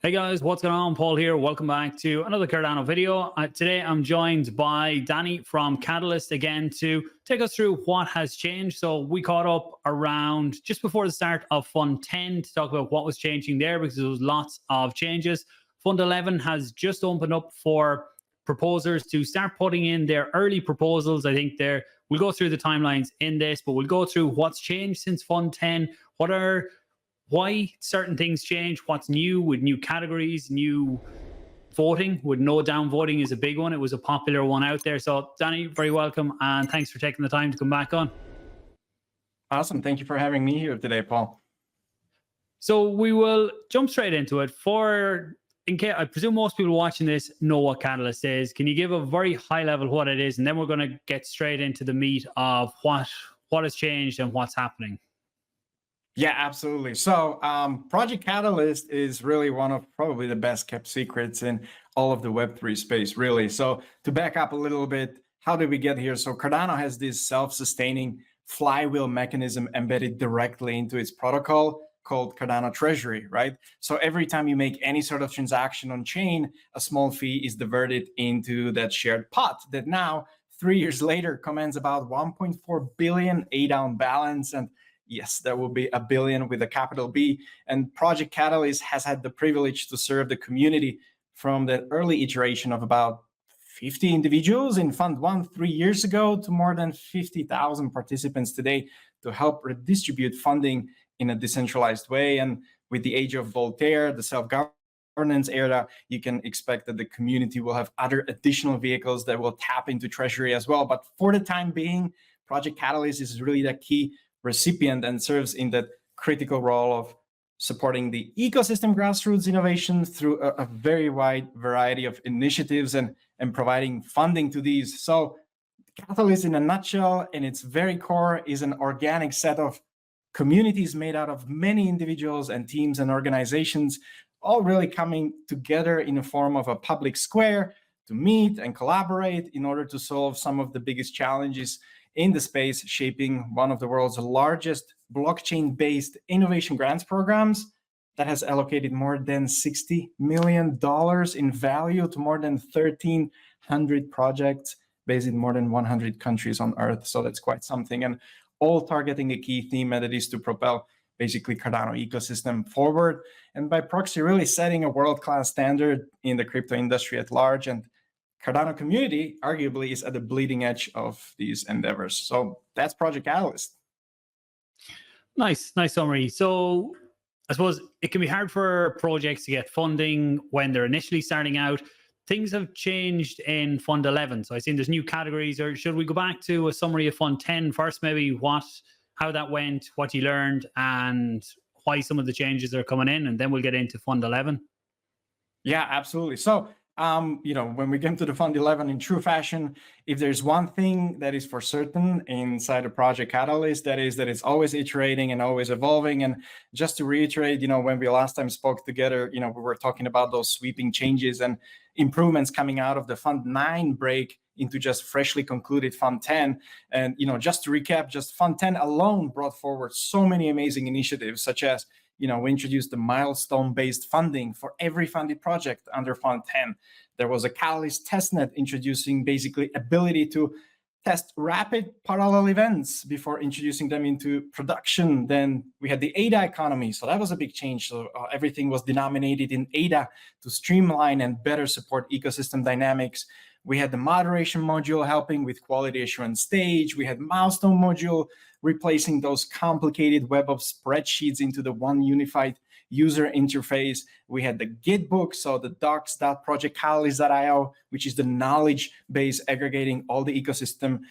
Hey guys, what's going on? Paul here. Welcome back to another Cardano video. Today I'm joined by Danny from Catalyst again to take us through what has changed. So we caught up around just before the start of Fund 10 to talk about what was changing there because there was lots of changes. Fund 11 has just opened up for proposers to start putting in their early proposals. I think we'll go through the timelines in this, but we'll go through what's changed since Fund 10, why certain things change, what's new with new categories, new voting with no downvoting is a big one. It was a popular one out there. So Danny, very welcome. And thanks for taking the time to come back on. Awesome. Thank you for having me here today, Paul. So we will jump straight into it. In case, I presume most people watching this know what Catalyst is. Can you give a very high level what it is? And then we're going to get straight into the meat of what has changed and what's happening. Yeah, absolutely. So Project Catalyst is really one of probably the best kept secrets in all of the Web3 space, really. So to back up a little bit, how did we get here? So Cardano has this self-sustaining flywheel mechanism embedded directly into its protocol called Cardano Treasury, right? So every time you make any sort of transaction on chain, a small fee is diverted into that shared pot that now, 3 years later, commands about 1.4 billion ADA balance. And yes, there will be a billion with a capital B. And Project Catalyst has had the privilege to serve the community from the early iteration of about 50 individuals in Fund 1 3 years ago to more than 50,000 participants today to help redistribute funding in a decentralized way. And with the age of Voltaire, the self-governance era, you can expect that the community will have other additional vehicles that will tap into Treasury as well. But for the time being, Project Catalyst is really the key recipient and serves in that critical role of supporting the ecosystem grassroots innovation through a very wide variety of initiatives and providing funding to these. So Catalyst in a nutshell, in its very core, is an organic set of communities made out of many individuals and teams and organizations, all really coming together in the form of a public square to meet and collaborate in order to solve some of the biggest challenges in the space, shaping one of the world's largest blockchain-based innovation grants programs that has allocated more than $60 million in value to more than 1,300 projects based in more than 100 countries on Earth. So that's quite something, and all targeting a key theme, and it is to propel basically Cardano ecosystem forward, and by proxy really setting a world-class standard in the crypto industry at large. And Cardano community arguably is at the bleeding edge of these endeavors. So that's Project Catalyst. Nice summary. So I suppose it can be hard for projects to get funding when they're initially starting out. Things have changed in Fund 11. So I've seen there's new categories, or should we go back to a summary of Fund 10 first, maybe how that went, what you learned, and why some of the changes are coming in, and then we'll get into Fund 11. Yeah, absolutely. So when we get to the Fund 11 in true fashion, if there's one thing that is for certain inside of Project Catalyst, that is that it's always iterating and always evolving. And just to reiterate, when we last time spoke together, we were talking about those sweeping changes and improvements coming out of the Fund 9 break into just freshly concluded Fund 10. And, just to recap, just Fund 10 alone brought forward so many amazing initiatives, such as we introduced the milestone-based funding for every funded project under Fund 10. There was a Catalyst testnet introducing basically ability to test rapid parallel events before introducing them into production. Then we had the ADA economy. So that was a big change. So everything was denominated in ADA to streamline and better support ecosystem dynamics. We had the moderation module helping with quality assurance stage. We had milestone module replacing those complicated web of spreadsheets into the one unified user interface. We had the Git book, so the docs.projectcatalyst.io, which is the knowledge base aggregating all the ecosystem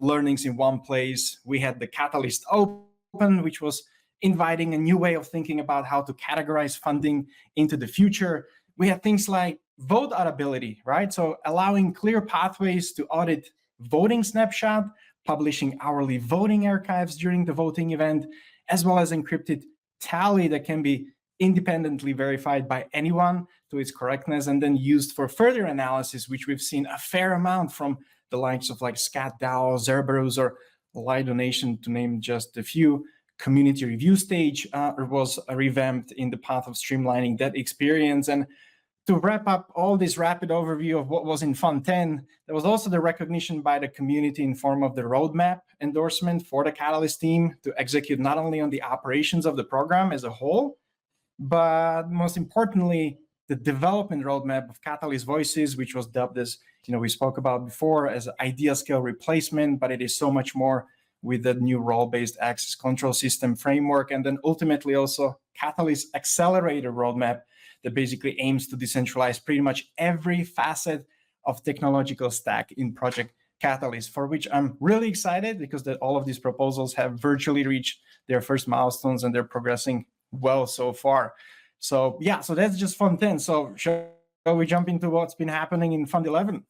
learnings in one place. We had the Catalyst Open, which was inviting a new way of thinking about how to categorize funding into the future. We had things like vote auditability, right? So allowing clear pathways to audit voting snapshot, publishing hourly voting archives during the voting event, as well as encrypted tally that can be independently verified by anyone to its correctness and then used for further analysis, which we've seen a fair amount from the likes of like ScatDAO, Cerberus, or Light Donation, to name just a few, community review stage was revamped in the path of streamlining that experience. And to wrap up all this rapid overview of what was in Fund 10, there was also the recognition by the community in form of the roadmap endorsement for the Catalyst team to execute not only on the operations of the program as a whole, but most importantly, the development roadmap of Catalyst Voices, which was dubbed as, we spoke about before, as idea scale replacement, but it is so much more with the new role-based access control system framework. And then ultimately also Catalyst Accelerator roadmap that basically aims to decentralize pretty much every facet of technological stack in Project Catalyst, for which I'm really excited because that all of these proposals have virtually reached their first milestones and they're progressing well so far. So yeah, so that's just Fund 10. So shall we jump into what's been happening in Fund 11?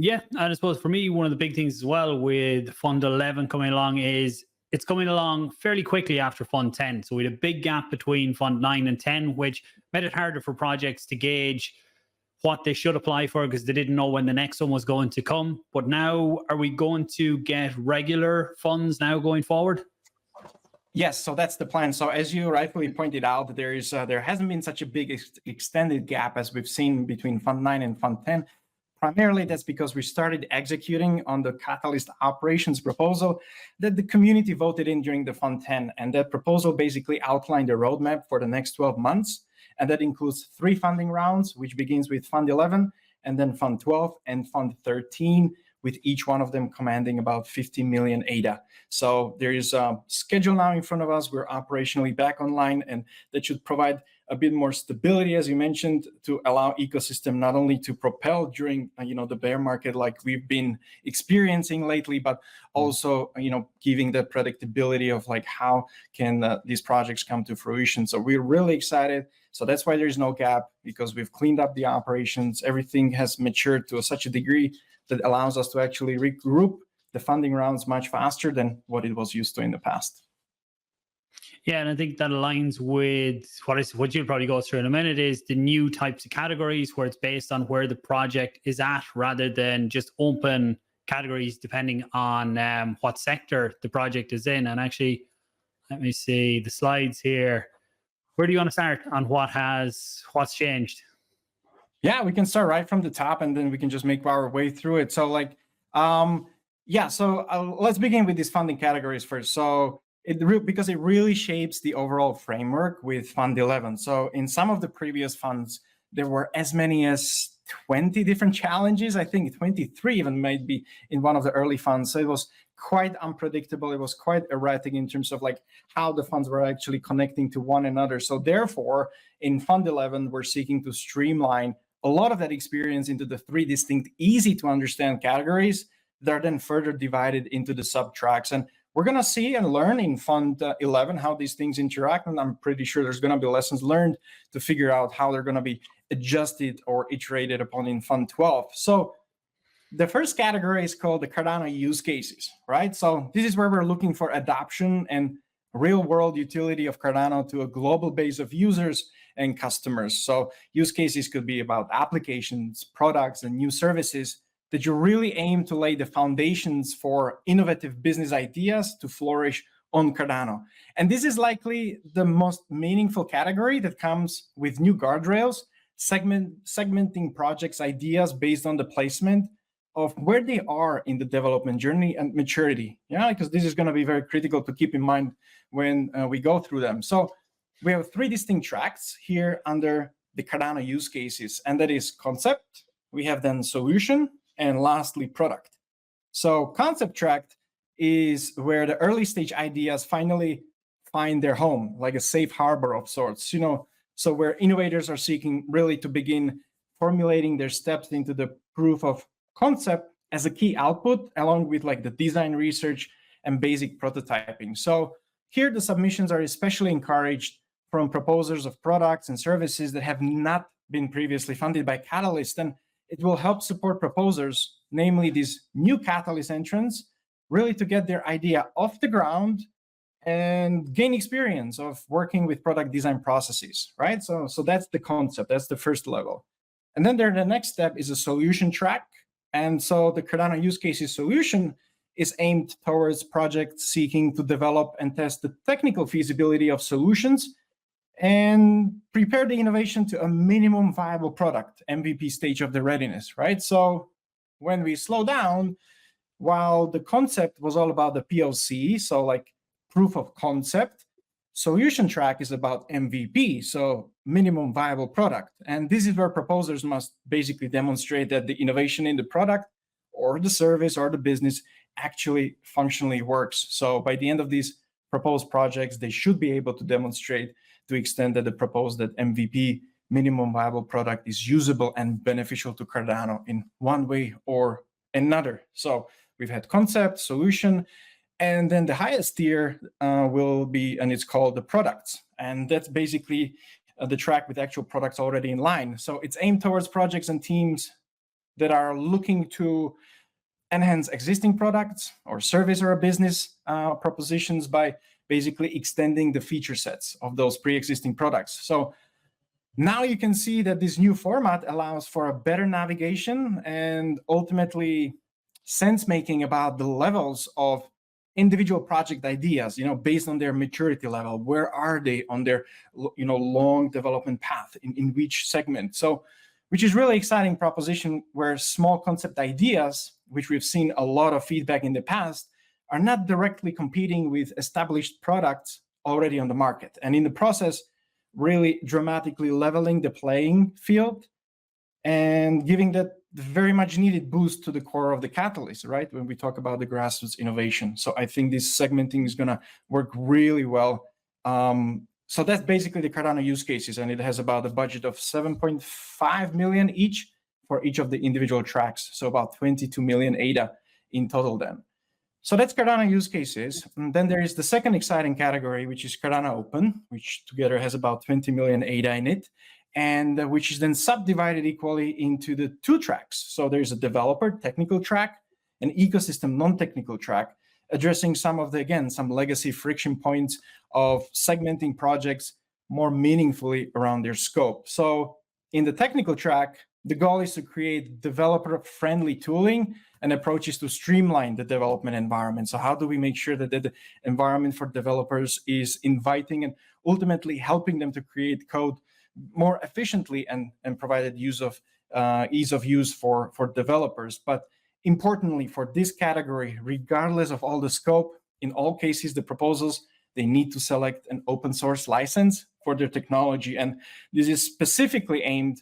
Yeah, and I suppose for me, one of the big things as well with Fund 11 coming along is it's coming along fairly quickly after Fund 10. So we had a big gap between Fund 9 and 10, which made it harder for projects to gauge what they should apply for because they didn't know when the next one was going to come. But now, are we going to get regular funds now going forward? Yes, so that's the plan. So as you rightfully pointed out, there hasn't been such a big extended gap as we've seen between Fund 9 and Fund 10. Primarily, that's because we started executing on the Catalyst operations proposal that the community voted in during the Fund 10. And that proposal basically outlined a roadmap for the next 12 months. And that includes 3 funding rounds, which begins with Fund 11, and then Fund 12 and Fund 13, with each one of them commanding about 50 million ADA. So there is a schedule now in front of us. We're operationally back online, and that should provide a bit more stability, as you mentioned, to allow ecosystem not only to propel during the bear market like we've been experiencing lately, but also giving the predictability of like how can these projects come to fruition. So we're really excited. So that's why there's no gap, because we've cleaned up the operations. Everything has matured to such a degree that allows us to actually regroup the funding rounds much faster than what it was used to in the past. Yeah, and I think that aligns with what you'll probably go through in a minute is the new types of categories where it's based on where the project is at rather than just open categories depending on what sector the project is in. And actually, let me see the slides here. Where do you want to start on what's changed? Yeah, we can start right from the top and then we can just make our way through it. So let's begin with these funding categories first. So because it really shapes the overall framework with Fund 11. So in some of the previous funds, there were as many as 20 different challenges. I think 23 even might be in one of the early funds. So it was quite unpredictable. It was quite erratic in terms of like how the funds were actually connecting to one another. So therefore, in Fund 11, we're seeking to streamline a lot of that experience into the 3 distinct, easy to understand categories that are then further divided into the sub-tracks. And we're going to see and learn in Fund 11 how these things interact. And I'm pretty sure there's going to be lessons learned to figure out how they're going to be adjusted or iterated upon in Fund 12. So the first category is called the Cardano use cases, right? So this is where we're looking for adoption and real world utility of Cardano to a global base of users and customers. So use cases could be about applications, products, and new services that you really aim to lay the foundations for innovative business ideas to flourish on Cardano. And this is likely the most meaningful category that comes with new guardrails, segmenting projects' ideas based on the placement of where they are in the development journey and maturity. Yeah, because this is going to be very critical to keep in mind when we go through them. So we have 3 distinct tracks here under the Cardano use cases, and that is concept, we have then solution, and lastly, product. So concept track is where the early stage ideas finally find their home, like a safe harbor of sorts, so where innovators are seeking really to begin formulating their steps into the proof of concept as a key output, along with like the design research and basic prototyping. So here the submissions are especially encouraged from proposers of products and services that have not been previously funded by Catalyst, and it will help support proposers, namely these new Catalyst entrants, really to get their idea off the ground and gain experience of working with product design processes, right? So that's the concept, that's the first level. And then the next step is a solution track. And so the Cardano use cases solution is aimed towards projects seeking to develop and test the technical feasibility of solutions and prepare the innovation to a minimum viable product, MVP stage of the readiness, right? So when we slow down, while the concept was all about the POC, so like proof of concept, solution track is about MVP, so minimum viable product. And this is where proposers must basically demonstrate that the innovation in the product or the service or the business actually functionally works. So by the end of these proposed projects, they should be able to demonstrate to extent that the proposed that MVP minimum viable product is usable and beneficial to Cardano in one way or another. So we've had concept, solution, and then the highest tier will be, and it's called the products. And that's basically the track with actual products already in line. So it's aimed towards projects and teams that are looking to enhance existing products or service or business propositions by basically extending the feature sets of those pre-existing products. So now you can see that this new format allows for a better navigation and ultimately sense making about the levels of individual project ideas, based on their maturity level. Where are they on their, long development path in which segment? So, which is really exciting proposition where small concept ideas, which we've seen a lot of feedback in the past, are not directly competing with established products already on the market. And in the process, really dramatically leveling the playing field and giving that very much needed boost to the core of the Catalyst, right? When we talk about the grassroots innovation. So I think this segmenting is gonna work really well. So that's basically the Cardano use cases, and it has about a budget of 7.5 million each for each of the individual tracks. So about 22 million ADA in total then. So that's Cardano use cases. And then there is the second exciting category, which is Cardano Open, which together has about 20 million ADA in it, and which is then subdivided equally into the two tracks. So there's a developer technical track, an ecosystem non-technical track, addressing some of the, again, some legacy friction points of segmenting projects more meaningfully around their scope. So in the technical track, the goal is to create developer-friendly tooling and approaches to streamline the development environment. So how do we make sure that the environment for developers is inviting and ultimately helping them to create code more efficiently and provided ease of use for developers? But importantly, for this category, regardless of all the scope, in all cases, the proposals, they need to select an open source license for their technology. And this is specifically aimed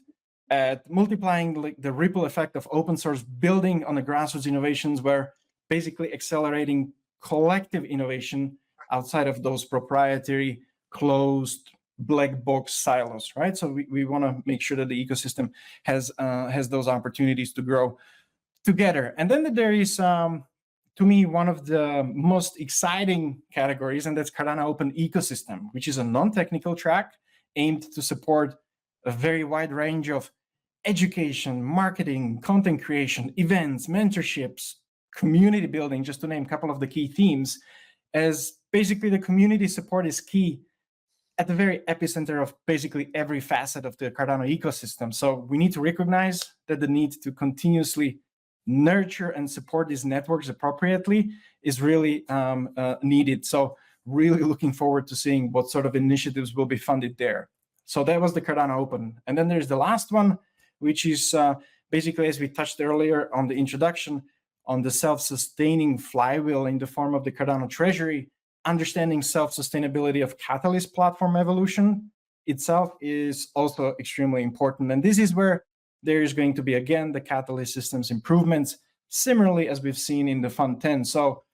at multiplying the ripple effect of open source, building on the grassroots innovations, where basically accelerating collective innovation outside of those proprietary, closed, black box silos, right? So we want to make sure that the ecosystem has those opportunities to grow together. And then there is, to me, one of the most exciting categories, and that's Cardano Open Ecosystem, which is a non-technical track aimed to support a very wide range of education, marketing, content creation, events, mentorships, community building, just to name a couple of the key themes, as basically the community support is key at the very epicenter of basically every facet of the Cardano ecosystem. So we need to recognize that the need to continuously nurture and support these networks appropriately is really needed. So really looking forward to seeing what sort of initiatives will be funded there. So that was the Cardano Open. And then there's the last one, which is basically, as we touched earlier on the introduction, on the self-sustaining flywheel in the form of the Cardano Treasury. Understanding self-sustainability of Catalyst platform evolution itself is also extremely important. And this is where there is going to be, again, the Catalyst systems improvements, similarly as we've seen in the Fund 10. So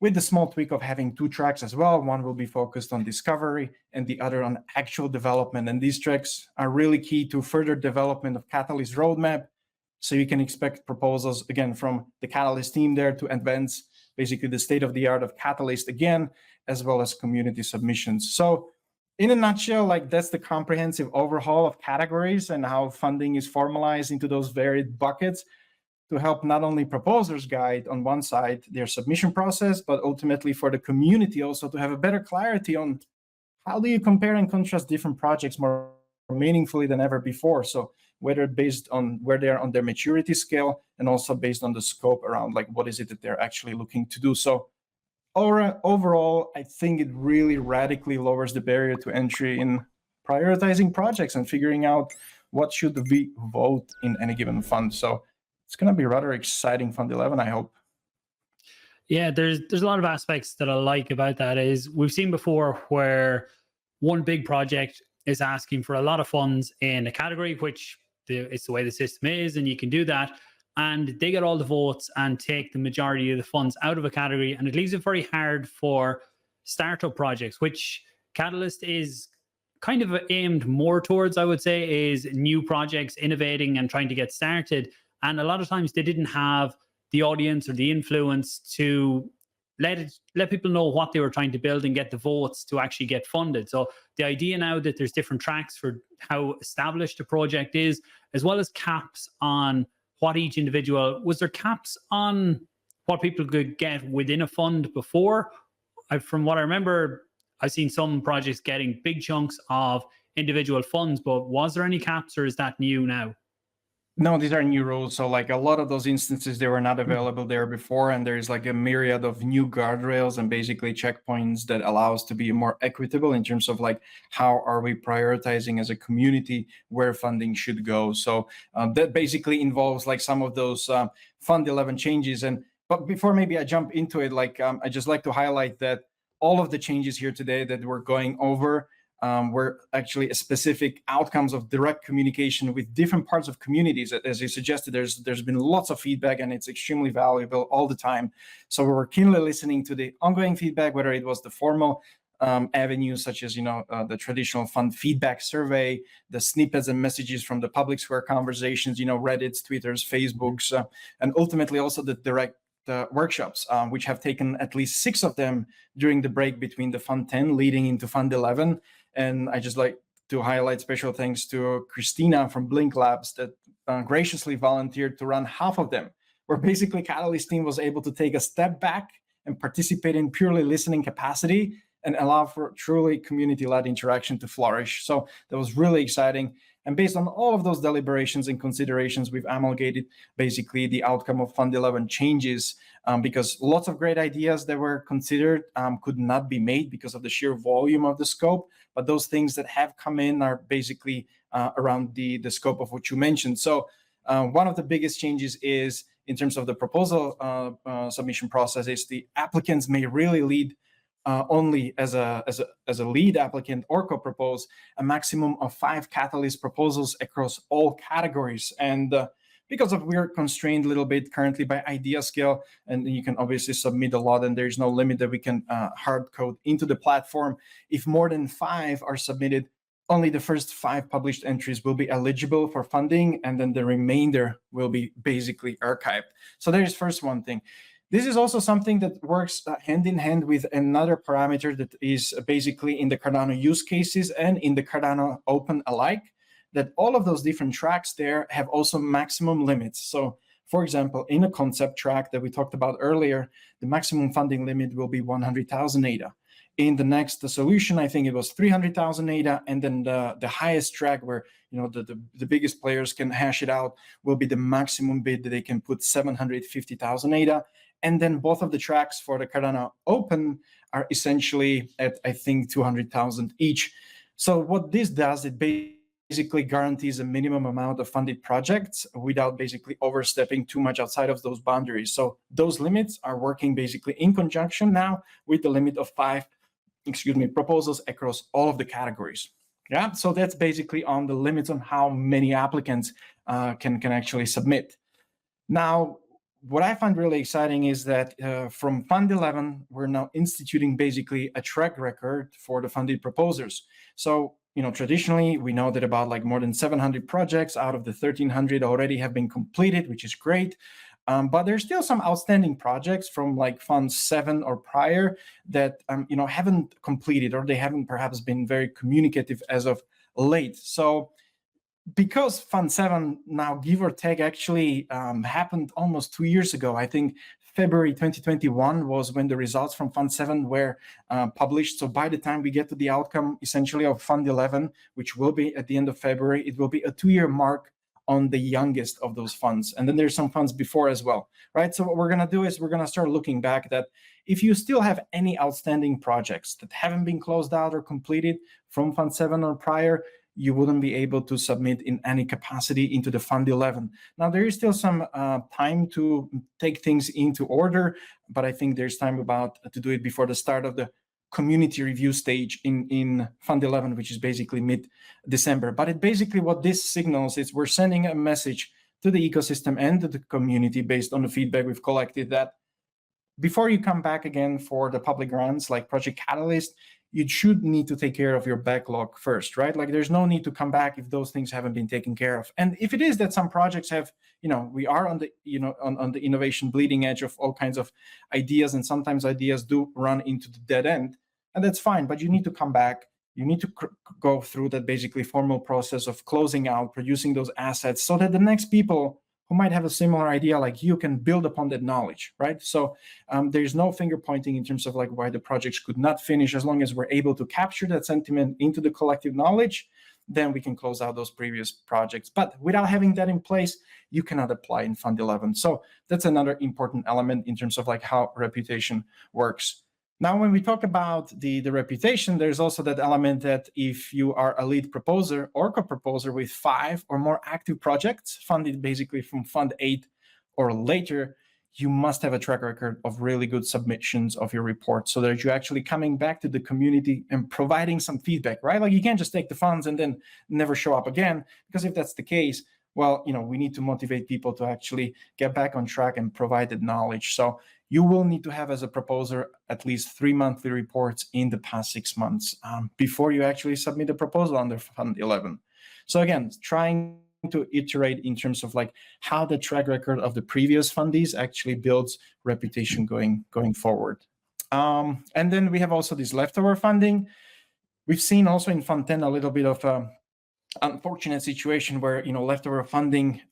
with the small tweak of having two tracks as well, one will be focused on discovery and the other on actual development. And these tracks are really key to further development of Catalyst roadmap. So you can expect proposals, again, from the Catalyst team there to advance basically the state of the art of Catalyst again, as well as community submissions. So in a nutshell, like that's the comprehensive overhaul of categories and how funding is formalized into those varied buckets to help not only proposers guide on one side their submission process, but ultimately for the community also to have a better clarity on how do you compare and contrast different projects more meaningfully than ever before. So whether based on where they are on their maturity scale, and also based on the scope around like what is it that they're actually looking to do. So overall, I think it really radically lowers the barrier to entry in prioritizing projects and figuring out what should we vote in any given fund. So it's going to be rather exciting Fund 11, I hope. Yeah, there's a lot of aspects that I like about that. Is we've seen before where one big project is asking for a lot of funds in a category, which it's the way the system is, and you can do that. And they get all the votes and take the majority of the funds out of a category. And it leaves it very hard for startup projects, which Catalyst is kind of aimed more towards, I would say, is new projects, innovating and trying to get started. And a lot of times they didn't have the audience or the influence to let people know what they were trying to build and get the votes to actually get funded. So the idea now that there's different tracks for how established a project is, as well as caps on what each individual, was there caps on what people could get within a fund before? From what I remember, I've seen some projects getting big chunks of individual funds, but was there any caps, or is that new now? No, these are new rules. So like a lot of those instances, they were not available there before. And there's like a myriad of new guardrails and basically checkpoints that allow us to be more equitable in terms of like, how are we prioritizing as a community where funding should go? So that basically involves like some of those Fund 11 changes. But before maybe I jump into it, like I just like to highlight that all of the changes here today that we're going over were actually specific outcomes of direct communication with different parts of communities. As you suggested, there's been lots of feedback, and it's extremely valuable all the time. So we were keenly listening to the ongoing feedback, whether it was the formal avenues such as the traditional fund feedback survey, the snippets and messages from the public square conversations, Reddits, Twitters, Facebooks, and ultimately also the direct workshops, which have taken at least 6 of them during the break between the Fund 10 leading into Fund 11. And I just like to highlight special thanks to Christina from Blink Labs that graciously volunteered to run half of them, where basically Catalyst team was able to take a step back and participate in purely listening capacity and allow for truly community-led interaction to flourish. So that was really exciting. And based on all of those deliberations and considerations, we've amalgamated basically the outcome of Fund 11 changes because lots of great ideas that were considered could not be made because of the sheer volume of the scope. But those things that have come in are basically around the scope of what you mentioned. So one of the biggest changes is in terms of the proposal submission process is the applicants may really lead only as a lead applicant or co-propose a maximum of 5 Catalyst proposals across all categories. And because we're constrained a little bit currently by idea scale, and you can obviously submit a lot and there's no limit that we can hard code into the platform. If more than 5 are submitted, only the first 5 published entries will be eligible for funding, and then the remainder will be basically archived. So there's first one thing. This is also something that works hand in hand with another parameter that is basically in the Cardano use cases and in the Cardano Open alike, that all of those different tracks there have also maximum limits. So for example, in a concept track that we talked about earlier, the maximum funding limit will be 100,000 ADA. In the next solution, I think it was 300,000 ADA, and then the highest track where the biggest players can hash it out will be the maximum bid that they can put 750,000 ADA. And then both of the tracks for the Cardano Open are essentially at, I think, 200,000 each. So what this does, it basically guarantees a minimum amount of funded projects without basically overstepping too much outside of those boundaries. So those limits are working basically in conjunction now with the limit of 5 proposals across all of the categories. Yeah, so that's basically on the limits on how many applicants can actually submit. Now, what I find really exciting is that from Fund 11, we're now instituting basically a track record for the funded proposers. So, traditionally, we know that about like more than 700 projects out of the 1,300 already have been completed, which is great. But there's still some outstanding projects from like Fund 7 or prior that haven't completed, or they haven't perhaps been very communicative as of late. So because Fund 7 now, give or take, actually happened almost 2 years ago, I think February 2021 was when the results from Fund 7 were published. So by the time we get to the outcome essentially of Fund 11, which will be at the end of February, it will be a 2-year mark on the youngest of those funds. And then there's some funds before as well, right? So what we're going to do is we're going to start looking back that if you still have any outstanding projects that haven't been closed out or completed from Fund 7 or prior, you wouldn't be able to submit in any capacity into the Fund 11. Now, there is still some time to take things into order, but I think there's time to do it before the start of the community review stage in Fund 11, which is basically mid-December. But it basically, what this signals is we're sending a message to the ecosystem and to the community based on the feedback we've collected that before you come back again for the public grants like Project Catalyst, you should need to take care of your backlog first, right? Like there's no need to come back if those things haven't been taken care of. And if it is that some projects have, we are on the, on the innovation bleeding edge of all kinds of ideas, and sometimes ideas do run into the dead end, and that's fine, but you need to come back. You need to go through that basically formal process of closing out, producing those assets so that the next people who might have a similar idea like you can build upon that knowledge, right? So there's no finger pointing in terms of like why the projects could not finish. As long as we're able to capture that sentiment into the collective knowledge, then we can close out those previous projects. But without having that in place, you cannot apply in Fund 11. So that's another important element in terms of like how reputation works. Now, when we talk about the reputation, there's also that element that if you are a lead proposer or co-proposer with 5 or more active projects funded basically from Fund 8 or later, you must have a track record of really good submissions of your report so that you're actually coming back to the community and providing some feedback, right? Like you can't just take the funds and then never show up again, because if that's the case, well, we need to motivate people to actually get back on track and provide that knowledge. So you will need to have, as a proposer, at least 3 monthly reports in the past 6 months before you actually submit a proposal under Fund 11. So again, trying to iterate in terms of like how the track record of the previous fundees actually builds reputation going forward. And then we have also this leftover funding. We've seen also in Fund 10 a little bit of unfortunate situation where leftover funding,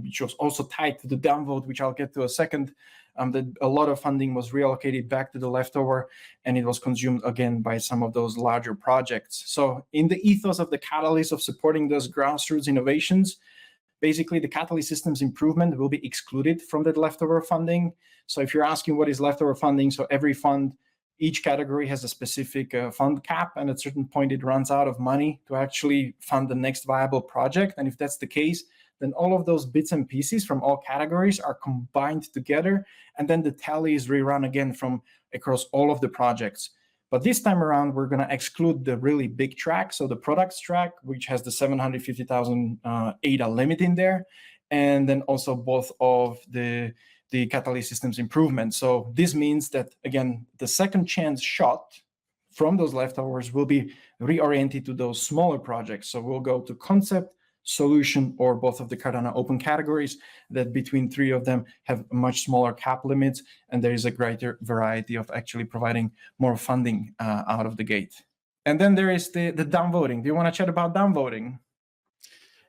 which was also tied to the downvote, which I'll get to a second, that a lot of funding was reallocated back to the leftover, and it was consumed again by some of those larger projects. So in the ethos of the Catalyst of supporting those grassroots innovations, basically the Catalyst systems improvement will be excluded from that leftover funding. So if you're asking what is leftover funding, so every fund, each category has a specific fund cap, and at a certain point it runs out of money to actually fund the next viable project. And if that's the case, then all of those bits and pieces from all categories are combined together, and then the tally is rerun again from across all of the projects. But this time around, we're going to exclude the really big track, so the products track, which has the 750,000 ADA limit in there, and then also both of the Catalyst systems improvement. So this means that, again, the second chance shot from those leftovers will be reoriented to those smaller projects. So we'll go to concept, solution, or both of the Cardano open categories that between 3 of them have much smaller cap limits, and there is a greater variety of actually providing more funding out of the gate. And then there is the downvoting. Do you want to chat about downvoting?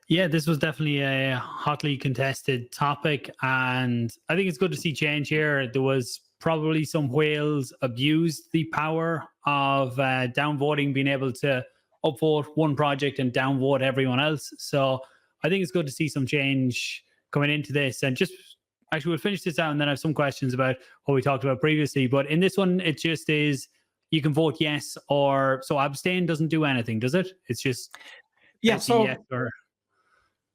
Yeah, this was definitely a hotly contested topic, and I think it's good to see change here. There was probably some whales abused the power of downvoting, being able to upvote one project and downvote everyone else. So I think it's good to see some change coming into this. And just actually, we'll finish this out, and then I have some questions about what we talked about previously. But in this one, it just is you can vote yes or so. Abstain doesn't do anything, does it? It's just yes or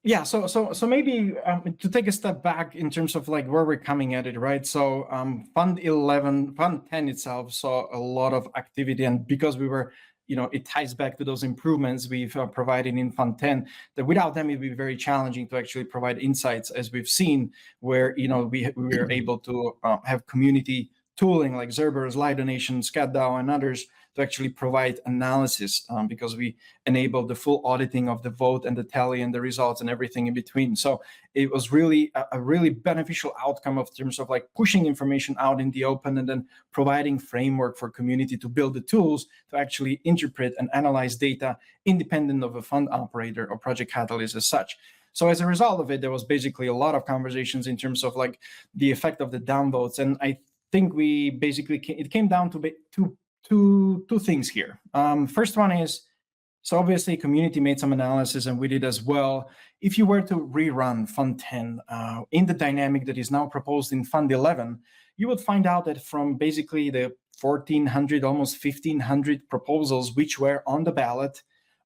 yeah. So maybe to take a step back in terms of like where we're coming at it, right? So Fund 11, Fund 10 itself saw a lot of activity, and because we were it ties back to those improvements we've provided in Fund 10, that without them, it'd be very challenging to actually provide insights, as we've seen, where, we are able to have community tooling like Zerber's, Live Donation, ScatDAO, and others to actually provide analysis because we enabled the full auditing of the vote and the tally and the results and everything in between. So it was really a really beneficial outcome of terms of like pushing information out in the open and then providing framework for community to build the tools to actually interpret and analyze data independent of a fund operator or Project Catalyst as such. So as a result of it, there was basically a lot of conversations in terms of like the effect of the downvotes. And I think we basically, it came down to two things here. First one is So obviously, community made some analysis, and we did as well. If you were to rerun Fund 10 in the dynamic that is now proposed in Fund 11, you would find out that from basically the 1,400, almost 1,500 proposals which were on the ballot,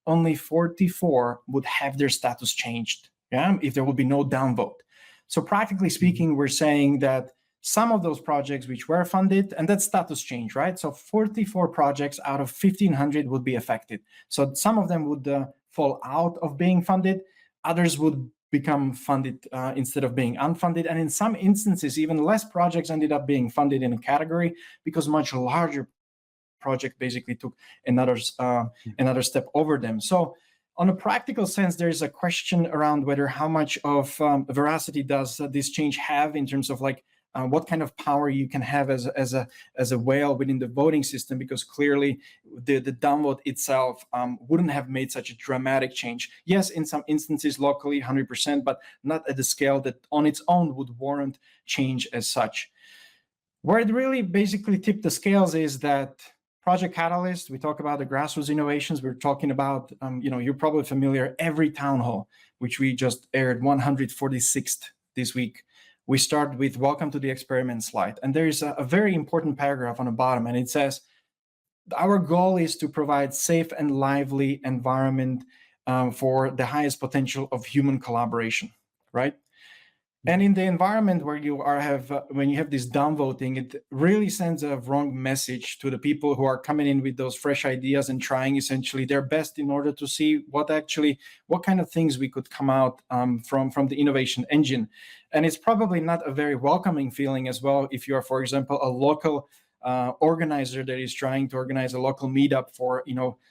only 44 would have their status changed, yeah, if there would be no downvote. So practically speaking, we're saying that some of those projects which were funded, and that's status change, right? So 44 projects out of 1,500 would be affected. So some of them would fall out of being funded, others would become funded instead of being unfunded. And in some instances, even less projects ended up being funded in a category because much larger project basically took another step over them. So on a practical sense, there is a question around whether how much of veracity does this change have in terms of like what kind of power you can have as a whale within the voting system, because clearly the downvote itself wouldn't have made such a dramatic change. Yes, in some instances locally 100%, but not at the scale that on its own would warrant change as such. Where it really basically tipped the scales is that Project Catalyst, we talk about the grassroots innovations, we're talking about, you're probably familiar, every town hall, which we just aired 146th this week. We start with welcome to the experiment slide. And there is a very important paragraph on the bottom, and it says, our goal is to provide safe and lively environment for the highest potential of human collaboration, right? And in the environment where you when you have this downvoting, it really sends a wrong message to the people who are coming in with those fresh ideas and trying essentially their best in order to see what kind of things we could come out from the innovation engine. And it's probably not a very welcoming feeling as well if you are, for example, a local organizer that is trying to organize a local meetup for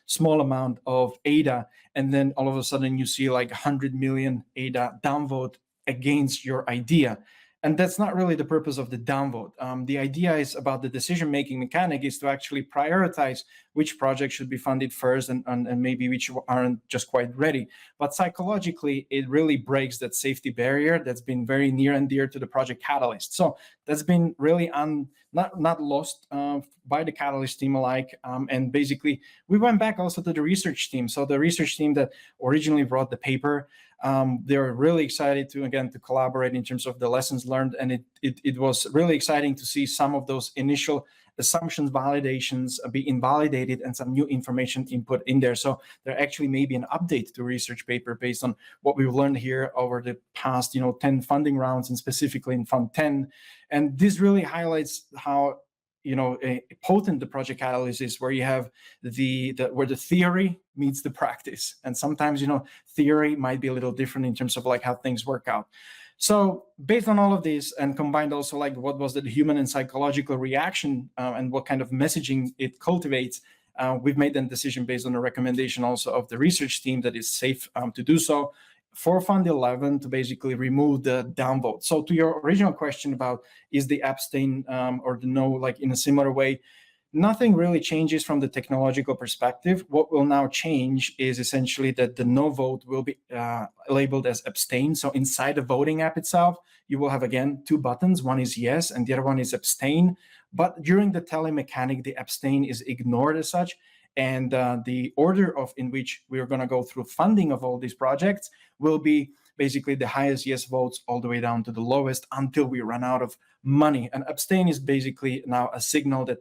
small amount of ADA, and then all of a sudden you see like 100 million ADA downvote against your idea. And that's not really the purpose of the downvote. The idea is about the decision-making mechanic is to actually prioritize which projects should be funded first and maybe which aren't just quite ready. But psychologically, it really breaks that safety barrier that's been very near and dear to the Project Catalyst. So that's been really not lost by the Catalyst team alike. And basically, we went back also to the research team. So the research team that originally brought the paper, they're really excited to collaborate in terms of the lessons learned. And it was really exciting to see some of those initial assumptions, validations be invalidated and some new information input in there. So there actually may be an update to research paper based on what we've learned here over the past 10 funding rounds, and specifically in Fund 10. And this really highlights how potent the Project Catalyst is, where you have where the theory meets the practice. And sometimes, theory might be a little different in terms of like how things work out. So based on all of this, and combined also like what was the human and psychological reaction and what kind of messaging it cultivates, we've made that decision based on a recommendation also of the research team that is safe to do so for Fund 11 to basically remove the downvote. So to your original question about is the abstain or the no like in a similar way, nothing really changes from the technological perspective. What will now change is essentially that the no vote will be labeled as abstain. So inside the voting app itself, you will have, again, two buttons. One is yes, and the other one is abstain. But during the tally mechanic, the abstain is ignored as such. And the order in which we are going to go through funding of all these projects will be basically the highest yes votes all the way down to the lowest until we run out of money. And abstain is basically now a signal that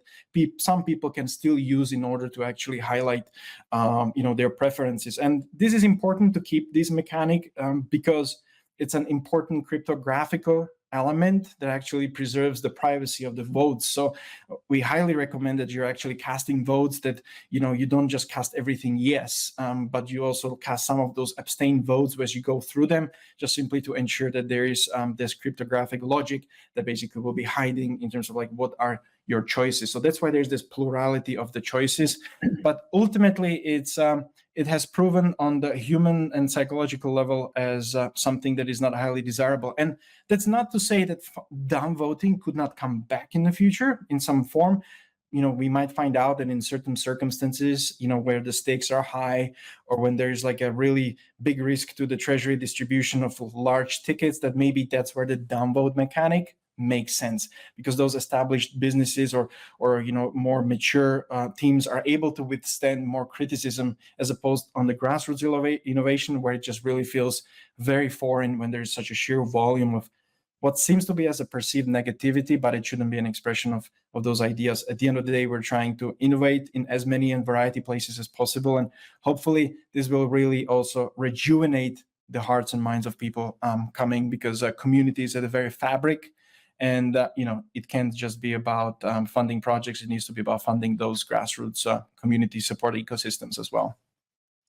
some people can still use in order to actually highlight their preferences. And this is important to keep this mechanic because it's an important cryptographical element that actually preserves the privacy of the votes. So we highly recommend that you're actually casting votes that, you don't just cast everything yes, but you also cast some of those abstain votes as you go through them, just simply to ensure that there is this cryptographic logic that basically will be hiding in terms of like what are your choices. So that's why there's this plurality of the choices. But ultimately, it has proven on the human and psychological level as something that is not highly desirable. And that's not to say that downvoting could not come back in the future in some form. We might find out that in certain circumstances, where the stakes are high, or when there's like a really big risk to the treasury distribution of large tickets, that maybe that's where the downvote mechanic make sense, because those established businesses or more mature teams are able to withstand more criticism, as opposed on the grassroots innovation, where it just really feels very foreign when there's such a sheer volume of what seems to be as a perceived negativity, but it shouldn't be an expression of those ideas. At the end of the day, we're trying to innovate in as many and variety places as possible, and hopefully this will really also rejuvenate the hearts and minds of people coming, because communities are the very fabric. And it can't just be about funding projects. It needs to be about funding those grassroots community support ecosystems as well.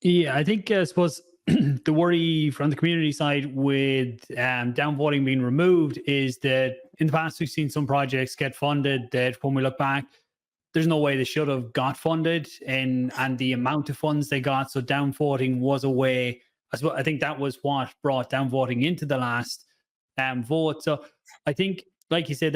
Yeah, I think I suppose the worry from the community side with downvoting being removed is that in the past we've seen some projects get funded that when we look back, there's no way they should have got funded, and the amount of funds they got. So downvoting was a way. I think that was what brought downvoting into the last vote. So I think, like you said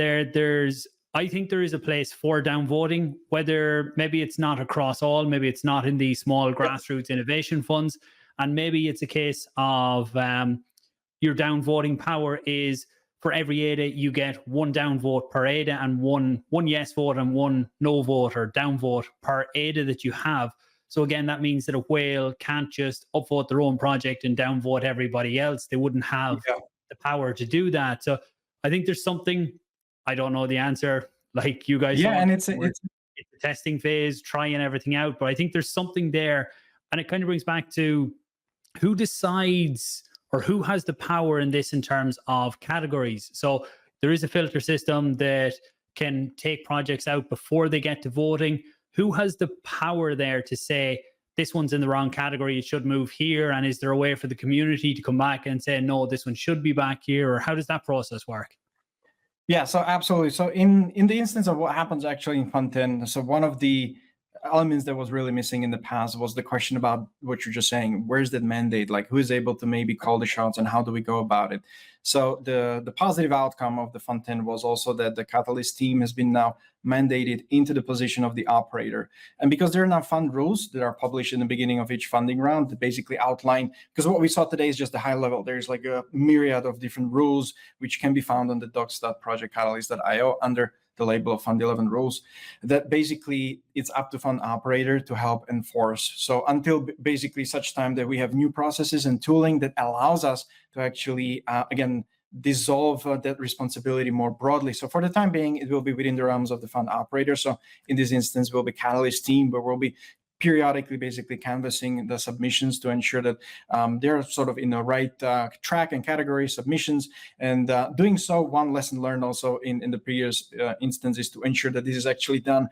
I think there is a place for downvoting, whether maybe it's not across all, maybe it's not in the small grassroots innovation funds, and maybe it's a case of your downvoting power is for every ADA you get one downvote per ADA and one yes vote and one no vote or downvote per ADA that you have. So again, that means that a whale can't just upvote their own project and downvote everybody else. They wouldn't have the power to do that. So I think there's something, I don't know the answer, like you guys. Yeah, and it's the testing phase, trying everything out. But I think there's something there, and it kind of brings back to who decides or who has the power in this in terms of categories. So there is a filter system that can take projects out before they get to voting. Who has the power there to say this one's in the wrong category, it should move here? And is there a way for the community to come back and say, no, this one should be back here? Or how does that process work? Yeah, so absolutely. So in the instance of what happens actually in Fund 10, so one of the elements that was really missing in the past was the question about what you're just saying. Where's that mandate? Like, who is able to maybe call the shots and how do we go about it? So the positive outcome of the Fund 10 was also that the Catalyst team has been now mandated into the position of the operator. And because there are now fund rules that are published in the beginning of each funding round that basically outline, because what we saw today is just the high level. There's like a myriad of different rules which can be found on the docs.projectcatalyst.io under the label of Fund 11 rules, that basically it's up to fund operator to help enforce. So until basically such time that we have new processes and tooling that allows us to actually, again, dissolve that responsibility more broadly. So for the time being, it will be within the realms of the fund operator. So in this instance, will be Catalyst team, but we'll be periodically basically canvassing the submissions to ensure that they're sort of in the right track and category submissions. And doing so, one lesson learned also in the previous instance is to ensure that this is actually done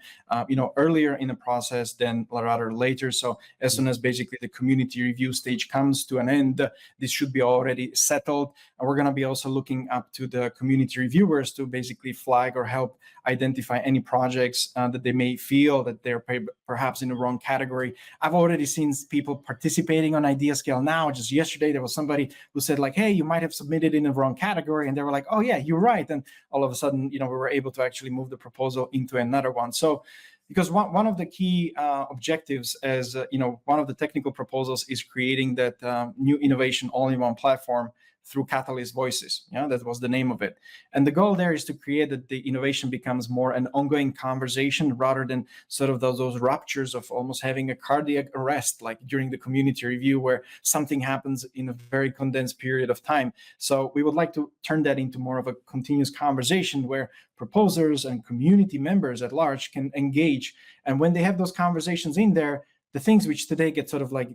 earlier in the process than rather later. So as soon as basically the community review stage comes to an end, this should be already settled. And we're going to be also looking up to the community reviewers to basically flag or help identify any projects that they may feel that they're perhaps in the wrong category. I've already seen people participating on IdeaScale now. Just yesterday, there was somebody who said like, hey, you might have submitted in the wrong category. And they were like, oh yeah, you're right. And all of a sudden, we were able to actually move the proposal into another one. So because one of the key objectives as, one of the technical proposals is creating that new innovation all-in-one platform through Catalyst Voices. That was the name of it. And the goal there is to create that the innovation becomes more an ongoing conversation rather than sort of those ruptures of almost having a cardiac arrest, like during the community review where something happens in a very condensed period of time. So we would like to turn that into more of a continuous conversation where proposers and community members at large can engage. And when they have those conversations in there, the things which today get sort of like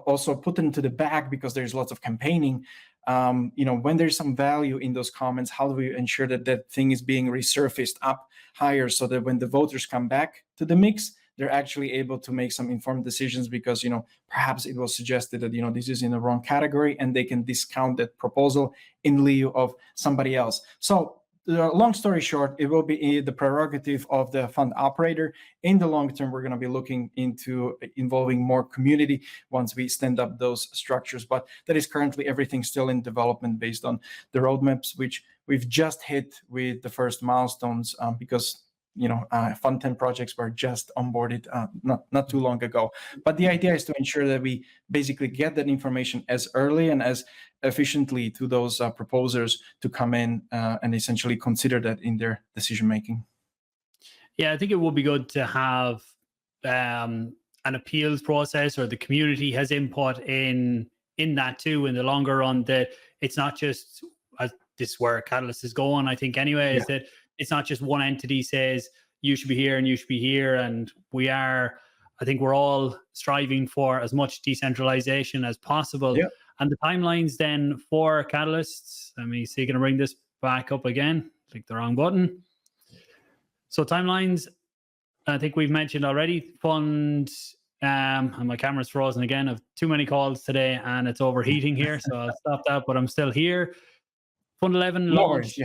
also put into the back because there's lots of campaigning, when there's some value in those comments, how do we ensure that that thing is being resurfaced up higher so that when the voters come back to the mix, they're actually able to make some informed decisions because, perhaps it was suggested that, this is in the wrong category and they can discount that proposal in lieu of somebody else. So long story short, it will be the prerogative of the fund operator. In the long term, we're going to be looking into involving more community once we stand up those structures. But that is currently everything still in development based on the roadmaps, which we've just hit with the first milestones because Fund 10 projects were just onboarded not too long ago. But the idea is to ensure that we basically get that information as early and as efficiently to those proposers to come in and essentially consider that in their decision making. Yeah, I think it would be good to have an appeals process, or the community has input in that too in the longer run, that it's not just, this is where Catalyst is going, I think anyway, is that it's not just one entity says you should be here and you should be here. And I think we're all striving for as much decentralization as possible. Yeah. And the timelines then for Catalyst, let me see, can I bring this back up again? Click the wrong button. So timelines, I think we've mentioned already. Fund, and my camera's frozen again. I have too many calls today and it's overheating here, so I'll stop that, but I'm still here. Fund 11 launch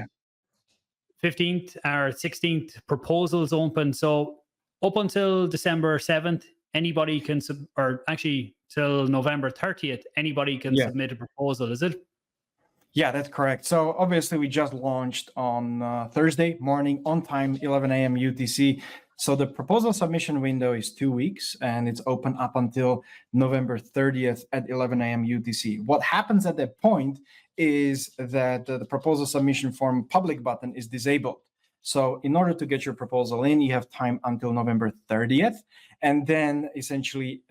15th or 16th, proposals open. So up until December 7th, anybody can, or actually till November 30th, anybody can submit a proposal, is it? Yeah, that's correct. So obviously we just launched on Thursday morning on time, 11 a.m. UTC. So the proposal submission window is 2 weeks and it's open up until November 30th at 11 a.m. UTC. What happens at that point is that the proposal submission form public button is disabled. So in order to get your proposal in, you have time until November 30th. And then essentially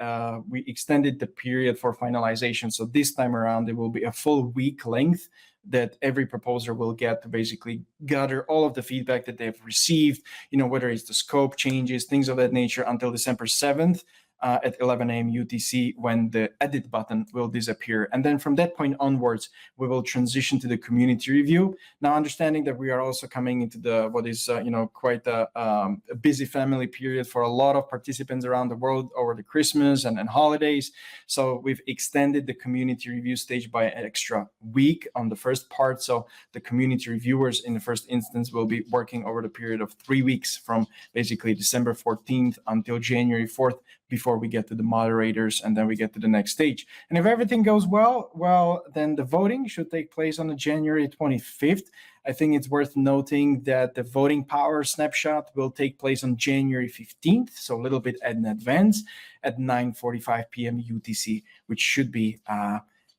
we extended the period for finalization. So this time around, it will be a full week length that every proposer will get to basically gather all of the feedback that they've received, whether it's the scope changes, things of that nature, until December 7th. At 11 a.m. UTC, when the edit button will disappear. And then from that point onwards, we will transition to the community review. Now, understanding that we are also coming into what is quite a busy family period for a lot of participants around the world over the Christmas and holidays. So we've extended the community review stage by an extra week on the first part. So the community reviewers in the first instance will be working over the period of 3 weeks from basically December 14th until January 4th, before we get to the moderators, and then we get to the next stage. And if everything goes well, then the voting should take place on the January 25th. I think it's worth noting that the voting power snapshot will take place on January 15th, so a little bit in advance at 9:45 p.m. UTC, which should be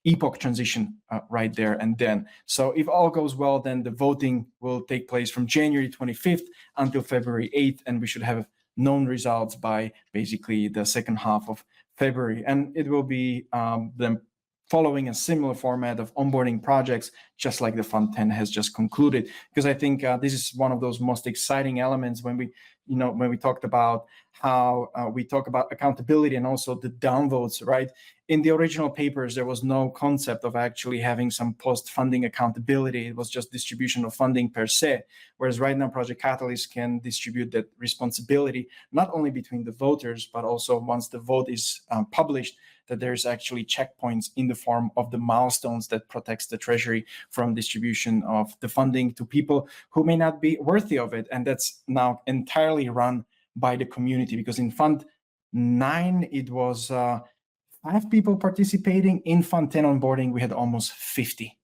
epoch transition right there and then. So if all goes well, then the voting will take place from January 25th until February 8th, and we should have known results by basically the second half of February. And it will be them following a similar format of onboarding projects, just like the Fund 10 has just concluded. Because I think this is one of those most exciting elements when we talked about how we talk about accountability and also the downvotes, right? In the original papers, there was no concept of actually having some post-funding accountability. It was just distribution of funding per se. Whereas right now, Project Catalyst can distribute that responsibility, not only between the voters, but also once the vote is published, that there's actually checkpoints in the form of the milestones that protects the Treasury from distribution of the funding to people who may not be worthy of it. And that's now entirely run by the community, because in Fund 9, it was 5 people participating. In Fund 10 onboarding, we had almost 50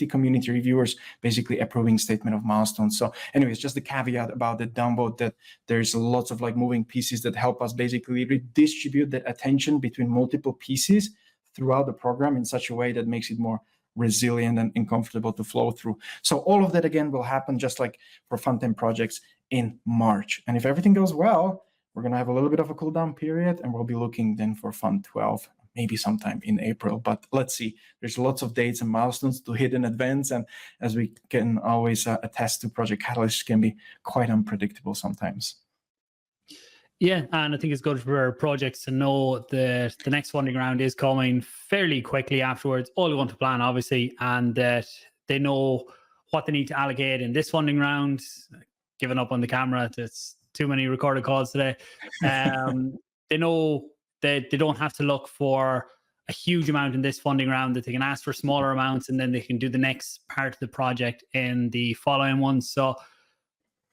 community reviewers basically approving statement of milestones. So anyways, just a caveat about the downvote, that there's lots of moving pieces that help us basically redistribute that attention between multiple pieces throughout the program in such a way that makes it more resilient and comfortable to flow through. So all of that, again, will happen just like for Fund 10 projects in March. And if everything goes well, we're going to have a little bit of a cool down period, and we'll be looking then for Fund 12, maybe sometime in April. But let's see, there's lots of dates and milestones to hit in advance. And as we can always attest to, Project Catalyst can be quite unpredictable sometimes. Yeah, and I think it's good for projects to know that the next funding round is coming fairly quickly afterwards, all going to plan, obviously, and that they know what they need to allocate in this funding round. Giving up on the camera, it's too many recorded calls today. They know that they don't have to look for a huge amount in this funding round, that they can ask for smaller amounts, and then they can do the next part of the project in the following ones. So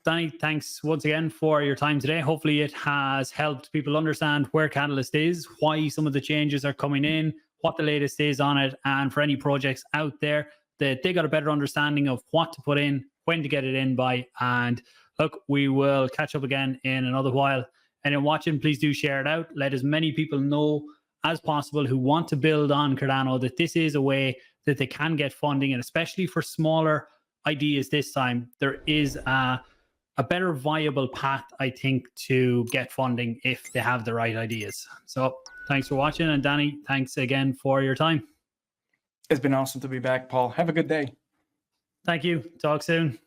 Danny, thanks once again for your time today. Hopefully it has helped people understand where Catalyst is, why some of the changes are coming in, what the latest is on it, and for any projects out there that they got a better understanding of what to put in, when to get it in by. And look, we will catch up again in another while. And in watching, please do share it out. Let as many people know as possible who want to build on Cardano that this is a way that they can get funding, and especially for smaller ideas this time, there is a better viable path, I think, to get funding if they have the right ideas. So thanks for watching, and Danny, thanks again for your time. It's been awesome to be back, Paul. Have a good day. Thank you. Talk soon.